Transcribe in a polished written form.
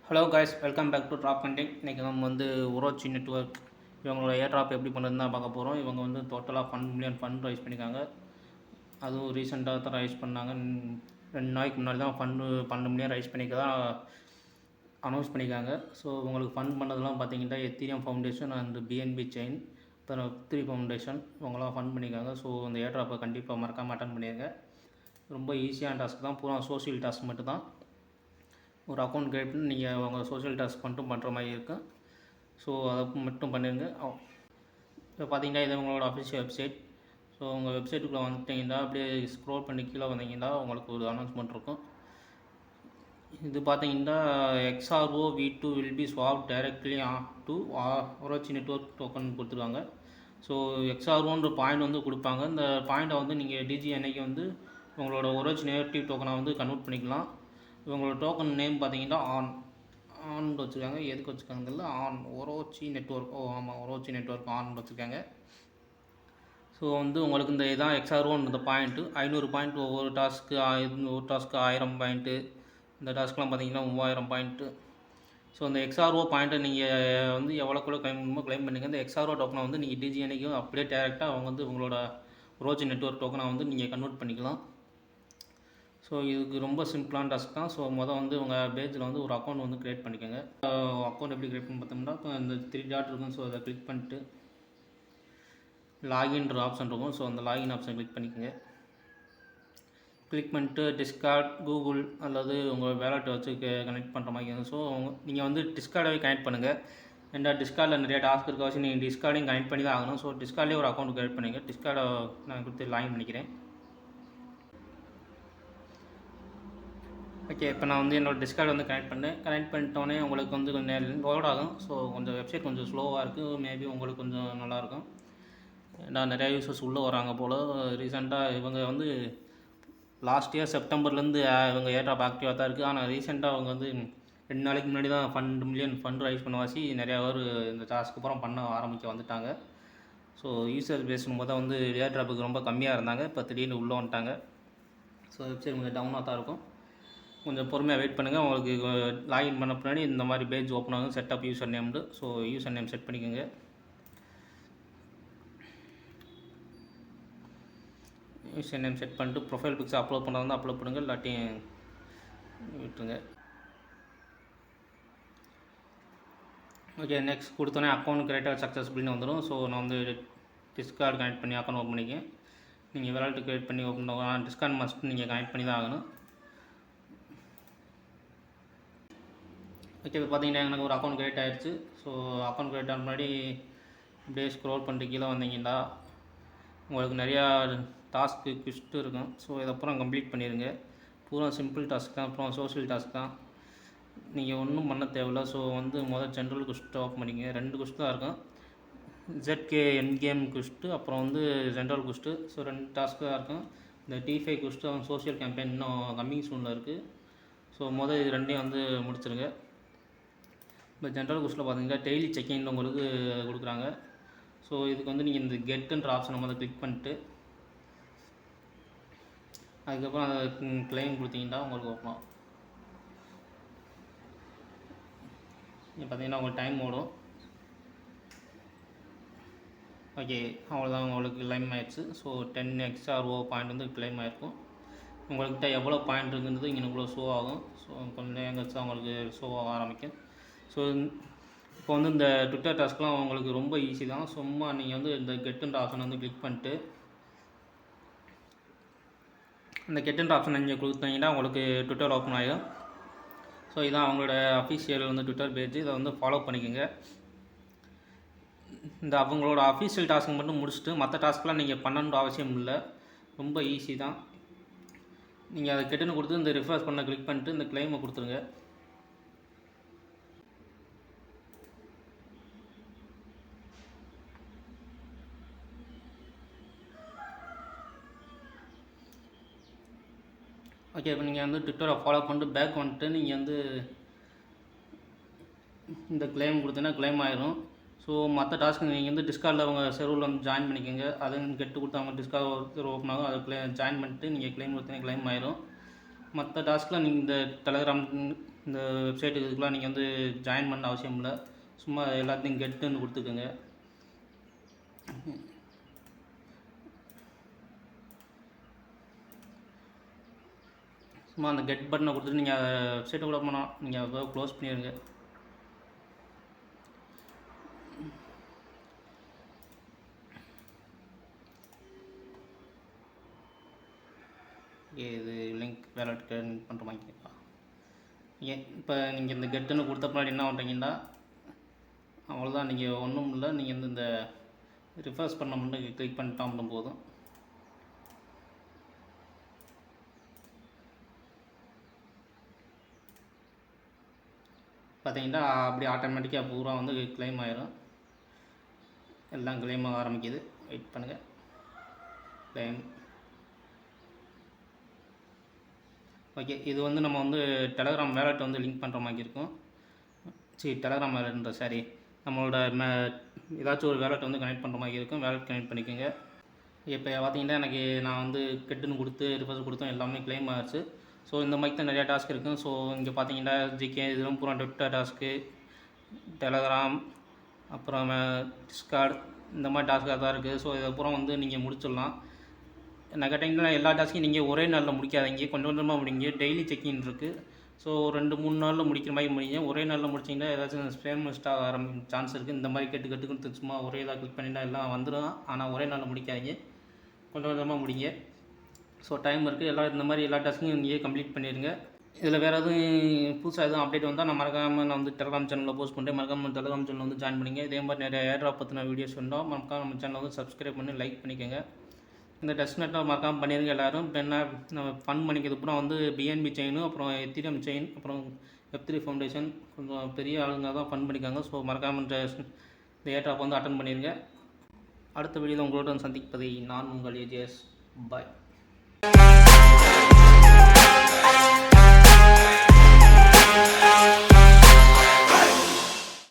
Hello guys, welcome back to drop counting. இன்றைக்கி நம்ம வந்து உரோச்சி நெட்வொர்க் இவங்களோட ஏர் ட்ராப் எப்படி பண்ணுறதுன்னு தான் பார்க்க போகிறோம். இவங்க வந்து டோட்டலாக 1 மில்லியன் ஃபண்ட் ரைஸ் பண்ணியிருக்காங்க. அதுவும் ரீசெண்டாக தான் ரைஸ் பண்ணாங்க. 2 நாளைக்கு முன்னாடி தான் 12 மில்லியன் ரைஸ் பண்ணிக்கிறதா அனௌன்ஸ் பண்ணியிருக்காங்க. ஸோ உங்களுக்கு ஃபண்ட் பண்ணதெல்லாம் பார்த்தீங்கன்னா Ethereum Foundation and BNB chain, அப்புறம் Web3 ஃபவுண்டேஷன் இவங்களாம் ஃபண்ட் பண்ணியிருக்காங்க. ஸோ அந்த ஏர் ட்ராப்பை கண்டிப்பாக மறக்காமல் அட்டன் பண்ணிடுங்க. ரொம்ப ஈஸியான டாஸ்க் தான், பூரா சோஷியல் டாஸ்க் மட்டும் தான். ஒரு அக்கௌண்ட் க்ரியேட் பண்ணி நீங்கள் உங்கள் சோஷியல் டாஸ்க் மட்டும் பண்ணுற மாதிரி இருக்கும். ஸோ அதை மட்டும் பண்ணிடுங்க. இப்போ பார்த்தீங்கன்னா இது உங்களோட அஃபிஷியல் வெப்சைட். ஸோ உங்கள் வெப்சைட்டுக்குள்ளே வந்துட்டிங்கன்னா அப்படியே ஸ்க்ரோல் பண்ணி கீழே வந்தீங்கன்னா உங்களுக்கு ஒரு அனௌன்ஸ்மெண்ட் இருக்கும். இது பார்த்தீங்கன்னா XRO V2 will be swapped directly to Orochi network token கொடுத்துருக்காங்க. ஸோ XROன்ற பாயிண்ட் வந்து கொடுப்பாங்க. இந்த பாயிண்ட்டை வந்து நீங்கள் டிஜி அன்னைக்கு வந்து உங்களோட Orochi நேட்டிவ் டோக்கனை வந்து கன்வெர்ட் பண்ணிக்கலாம். இவங்களோட டோக்கன் நேம் பார்த்தீங்கன்னா ஆன் வச்சுருக்காங்க. எதுக்கு வச்சுருக்காங்க இல்லை, Orochi நெட்வொர்க். ஆமாம், Orochi நெட்வொர்க் ஆன் வச்சுருக்காங்க. ஸோ வந்து உங்களுக்கு இந்த இதான் XROன்ற இந்த பாயிண்ட்டு 500 பாயிண்ட். ஒவ்வொரு டாஸ்க்கு 1000 பாயிண்ட்டு. இந்த டாஸ்க்லாம் பார்த்தீங்கன்னா 3000 பாயிண்ட்டு. ஸோ இந்த XRO பாயிண்ட்டை நீங்கள் வந்து எவ்வளோக்குள்ள கிளைம் பண்ணுமோ கிளைம் பண்ணுங்கள். இந்த XRO டோக்கனை வந்து நீங்கள் டிஜி அன்னைக்கும் அப்படியே டேரெக்டாக அவங்க வந்து உங்களோட Orochi நெட்வொர்க் டோக்கனை வந்து நீங்கள் கன்வெர்ட் பண்ணிக்கலாம். ஸோ இதுக்கு ரொம்ப சிம்பிளான டாஸ்க் தான். ஸோ வந்து உங்கள் பேஜில் வந்து ஒரு அக்கௌண்ட் வந்து க்ரியேட் பண்ணிக்கோங்க. அக்கௌண்ட் எப்படி க்ரியேட் பண்ணி பார்த்தோம்னா, இப்போ இந்த 3 டாட் இருக்கும். ஸோ அதை கிளிக் பண்ணிட்டு லாகின்ற ஆப்ஷன் இருக்கும். ஸோ அந்த லாகின் ஆப்ஷன் கிளிக் பண்ணிக்கோங்க. கிளிக் பண்ணிட்டு டிஸ்கார்ட், கூகுள் அல்லது உங்கள் வேலெட்டை வச்சு கனெக்ட் பண்ணுற மாதிரி இருக்கும். ஸோ நீங்கள் வந்து டிஸ்கார்டாகவே கனெக்ட் பண்ணுங்கள். ஏன்னா டிஸ்கார்டில் நிறைய டாஸ்க் இருக்க வச்சு நீங்கள் டிஸ்கார்டையும் கனெக்ட் பண்ணி தான் ஆகணும். ஸோ டிஸ்கார்ட்லேயே ஒரு அக்கௌண்ட் க்ரியேட் பண்ணுங்கள். டிஸ்கார்டை நான் கொடுத்து லாகின் பண்ணிக்கிறேன். ஓகே, இப்போ நான் வந்து என்னோடய டிஸ்கார்ட் வந்து கனெக்ட் பண்ணிட்டோன்னே உங்களுக்கு வந்து கொஞ்சம் லோட் ஆகும். ஸோ கொஞ்சம் வெப்சைட் கொஞ்சம் ஸ்லோவாக இருக்குது. மேபி உங்களுக்கு கொஞ்சம் நல்லாயிருக்கும். ஏன்னா நிறையா யூசர்ஸ் உள்ளே வராங்க போல். ரீசெண்டாக இவங்க வந்து லாஸ்ட் இயர் செப்டம்பர்லேருந்து இவங்க ஏர்ட்ராப் ஆக்டிவாக தான் இருக்குது. ஆனால் ரீசெண்டாக அவங்க வந்து 2 நாளைக்கு முன்னாடி தான் 2 மில்லியன் ஃபண்ட் ரைஸ் பண்ண வாசி நிறையா பேர் இந்த டாஸ்க்கு அப்புறம் பண்ண ஆரம்பிக்க வந்துட்டாங்க. ஸோ யூசர் பேசும்போது தான் வந்து ஏர்ட்ராப்புக்கு ரொம்ப கம்மியாக இருந்தாங்க. இப்போ திடீர்னு உள்ளே வந்துட்டாங்க. ஸோ வெப்சைட் கொஞ்சம் டவுனாக தான் இருக்கும். கொஞ்சம் பொறுமையாக வெயிட் பண்ணுங்கள். உங்களுக்கு லாகின் பண்ண பின்னாடி இந்த மாதிரி பேஜ் ஓப்பன் ஆகும். Setup user named. So user name set பண்ணிக்கோங்க. யூசர் நேம் செட் பண்ணிட்டு ப்ரொஃபைல் பிக்ஸ் அப்லோட் பண்ணுறது அப்லோட் பண்ணுங்கள், இல்லாட்டியும் விட்டுருங்க. ஓகே, நெக்ஸ்ட் கொடுத்தோன்னே அக்கௌண்ட் கிரியேட்டர் சக்ஸஸ்ஃபுல்னு வந்துடும். ஸோ நான் வந்து டிஸ்கார்ட் கனெக்ட் பண்ணி அக்கௌண்ட் ஓப்பன் பண்ணிக்கேன். நீங்கள் வேலெட் கிரியேட் பண்ணி ஓப்பன் பண்ணலாம். டிஸ்கார்ட் மஸ்ட் நீங்கள் கனெக்ட் பண்ணி தான் ஆகணும். ஓகே, இப்போ பார்த்தீங்கன்னா எனக்கு ஒரு அக்கௌண்ட் க்ரியேட் ஆகிடுச்சு. ஸோ அக்கௌண்ட் க்ரியேட் ஆன முன்னாடி இப்படியே ஸ்க்ரோல் பண்ணிட்டு கீழே வந்தீங்கன்னா உங்களுக்கு நிறையா டாஸ்க்கு குவிஸ்ட்டு இருக்கும். ஸோ இதப்புறம் கம்ப்ளீட் பண்ணிடுங்க. பூரா சிம்பிள் டாஸ்க் தான், அப்புறம் சோஷியல் டாஸ்க் தான். நீங்கள் ஒன்றும் பண்ண தேவையில்ல. ஸோ வந்து ஜென்ரல் குவிஸ்ட்டு ஓப்பன் பண்ணிக்கங்க. 2 குவிஸ்ட் தான் இருக்கும். ZK என் கேம் குவிஸ்ட்டு, அப்புறம் வந்து ஜென்ரல் குவிஸ்ட்டு. ஸோ 2 டாஸ்க்கு தான் இருக்கும். இந்த T5 குவிஸ்ட்டு அவங்க சோஷியல் கேம்பெயின் இன்னும் கம்மிங் சூனில் இருக்குது. ஸோ இது 2ஐயும் வந்து முடிச்சிருங்க. இப்போ ஜென்ரல் குவிஸ்ட்டில் பார்த்தீங்கன்னா டெய்லி செக்கிங் உங்களுக்கு கொடுக்குறாங்க. ஸோ இதுக்கு வந்து நீங்கள் இந்த கெட்டுன்ற ஆப்ஷனை கிளிக் பண்ணிட்டு அதுக்கப்புறம் அதை கிளைம் கொடுத்தீங்கன்னா உங்களுக்கு ஓப்பன் ஆகும். பார்த்தீங்கன்னா உங்களுக்கு டைம் ஓடும். ஓகே, அவ்வளோதான், உங்களுக்கு கிளைம் ஆயிடுச்சு. ஸோ 10 XRO பாயிண்ட் வந்து கிளைம் ஆகிருக்கும். உங்கள்கிட்ட எவ்வளோ பாயிண்ட் இருக்குன்றது இங்கே இவ்வளோ ஷோ ஆகும். ஸோ கொஞ்சம் நேரம் கழிச்சு அவங்களுக்கு ஷோ ஆக ஆரம்பிக்கும். ஸோ இப்போ வந்து இந்த ட்விட்டர் டாஸ்க்லாம் உங்களுக்கு ரொம்ப ஈஸி தான். சும்மா நீங்கள் வந்து இந்த கெட்டுன்ற ஆப்ஷனை வந்து கிளிக் பண்ணிட்டு இந்த கெட்டுன்ற ஆப்ஷனை நீங்கள் கொடுத்தீங்கன்னா உங்களுக்கு ட்விட்டர் ஓப்பன் ஆகிடும். ஸோ இதான் அவங்களோட அஃபிஷியல் வந்து ட்விட்டர் பேஜ். இதை வந்து ஃபாலோ பண்ணிக்கோங்க. இந்த அவங்களோட அஃபிஷியல் டாஸ்க் மட்டும் முடிச்சுட்டு மற்ற டாஸ்க்லாம் நீங்கள் பண்ணணுன்ற அவசியம் இல்லை. ரொம்ப ஈஸி தான். நீங்கள் அதை கெட்டுன்னு கொடுத்து இந்த ரிஃப்ரெஷ் பண்ண கிளிக் பண்ணிட்டு இந்த கிளைமை கொடுத்துருங்க. ஓகே, இப்போ நீங்கள் வந்து ட்விட்டரை ஃபாலோ பண்ணிட்டு பேக் வந்துட்டு நீங்கள் வந்து இந்த கிளைம் கொடுத்தீங்கன்னா கிளைம் ஆயிரும். ஸோ மற்ற டாஸ்க்கு நீங்கள் வந்து டிஸ்கார்டில் அவங்க செர்வரில் வந்து ஜாயின் பண்ணிக்கோங்க. அதை கெட்டு கொடுத்து அவங்க டிஸ்கார்ட் ஓப்பன் ஆகும். அதை ஜாயின் பண்ணிட்டு நீங்கள் கிளைம் கொடுத்தீங்கன்னா கிளைம் ஆயிரும். மற்ற டாஸ்க்லாம் நீங்கள் இந்த டெலகிராம் இந்த வெப்சைட்டு இதுக்கெலாம் நீங்கள் வந்து ஜாயின் பண்ண அவசியம் இல்லை. சும்மா எல்லாத்தையும் கெட்டுன்னு கொடுத்துக்கோங்க. சும்மா அந்த கெட் பட்டனை கொடுத்துட்டு நீங்கள் வெப்சைட்டை கூட போனால் நீங்கள் அதை க்ளோஸ் பண்ணிடுங்க. இது லிங்க் வேலட் லிங்க் பண்ணுற மாதிரி இப்போ நீங்கள் இந்த கெட்டுன்னு கொடுத்த பின்னாடி என்ன பண்ணுறீங்கன்னா அவ்வளோதான். நீங்கள் ஒன்றும் இல்லை, நீங்கள் இந்த ரிஃப்ரெஷ் பண்ண மட்டும் கிளிக் பண்ணிட்டா மட்டும் போதும். பார்த்தீங்கன்னா அப்படி ஆட்டோமேட்டிக்காக பூரா வந்து கிளைம் ஆயிரும். எல்லாம் கிளைம் ஆக ஆரம்பிக்குது. வெயிட் பண்ணுங்கள். Claim okay. இது வந்து நம்ம வந்து டெலகிராம் வேலெட் வந்து லிங்க் பண்ணுற மாதிரி இருக்கும். டெலகிராம் வேலெட்ன்ற சாரி நம்மளோட ஏதாச்சும் ஒரு வேலெட் வந்து கனெக்ட் பண்ணுற மாதிரி இருக்கும். வேலெட் கனெக்ட் பண்ணிக்கோங்க. இப்போ பார்த்தீங்கன்னா எனக்கு நான் வந்து கெட்டுன்னு கொடுத்து ரிஃபர்ஸ் கொடுத்தோம், எல்லாமே கிளைம் ஆகிடுச்சு. ஸோ இந்த மாதிரி தான் நிறையா டாஸ்க் இருக்கும். ஸோ இங்கே பார்த்தீங்கன்னா ஜிகே இதெல்லாம் பூரா ட்விட்டர் டாஸ்க்கு, டெலகிராம், அப்புறம் டிஸ்கார்ட், இந்த மாதிரி டாஸ்க்காக தான் இருக்குது. ஸோ இதை பூரா வந்து நீங்கள் முடிச்சிடலாம். நான் கேட்டிங்கன்னா எல்லா டாஸ்க்கையும் நீங்கள் ஒரே நாளில் முடிக்காதீங்க, கொஞ்சம் கொஞ்சமாக முடிங்க. டெய்லி செக்கிங் இருக்குது. ஸோ 2-3 நாளில் முடிக்கிற மாதிரி முடிங்க. ஒரே நாளில் முடிச்சிங்கன்னா ஏதாச்சும் ஸ்பேம் மிஸ்டாக வர சான்ஸ் இருக்குது. இந்த மாதிரி கெட்டு சும்மா ஒரே இதாக கிளிக் பண்ணிட்டா எல்லாம் வந்துடும். ஆனால் ஒரே நாளில் முடிக்காதீங்க, கொஞ்சம் கொஞ்சமாக முடிங்க. ஸோ டைம் இருக்குது. இந்த மாதிரி எல்லா டாஸ்க்கையும் நீங்கள் கம்ப்ளீட் பண்ணிடுங்க. இதில் வேறு எதுவும் புதுசாக எதுவும் அப்டேட் வந்தால் நான் வந்து டெலகிராம் சேனலில் போஸ்ட் பண்ணுறேன். மறக்காமல் டெலகிராம் சேனல் வந்து ஜாயின் பண்ணிங்க. இதே மாதிரி நிறைய ஏர்ட்ராப் பற்றின வீடியோஸ் வந்தோம். மறக்காம நம்ம சேனலை வந்து சப்ஸ்கிரைப் பண்ணி லைக் பண்ணிக்கோங்க. இந்த டெஸ்ட் நெட்டை மறக்காமல் பண்ணிடுங்க எல்லோரும். இப்போ என்ன நம்ம ஃபன் பண்ணிக்கிறது அப்புறம் வந்து பிஎன்பி செயினும், அப்புறம் எத்திரியம் செயின், அப்புறம் வெப்3 ஃபவுண்டேஷன் கொஞ்சம் பெரிய ஆளுங்க தான் ஃபன் பண்ணிக்காங்க. ஸோ மறக்காமல் இந்த ஏர்ட்ராப் வந்து அட்டன் பண்ணிடுங்க. அடுத்த வீடியோவில் உங்களோட சந்திப்பதை நான் உங்கள் ஏஜிஎஸ். பாய்.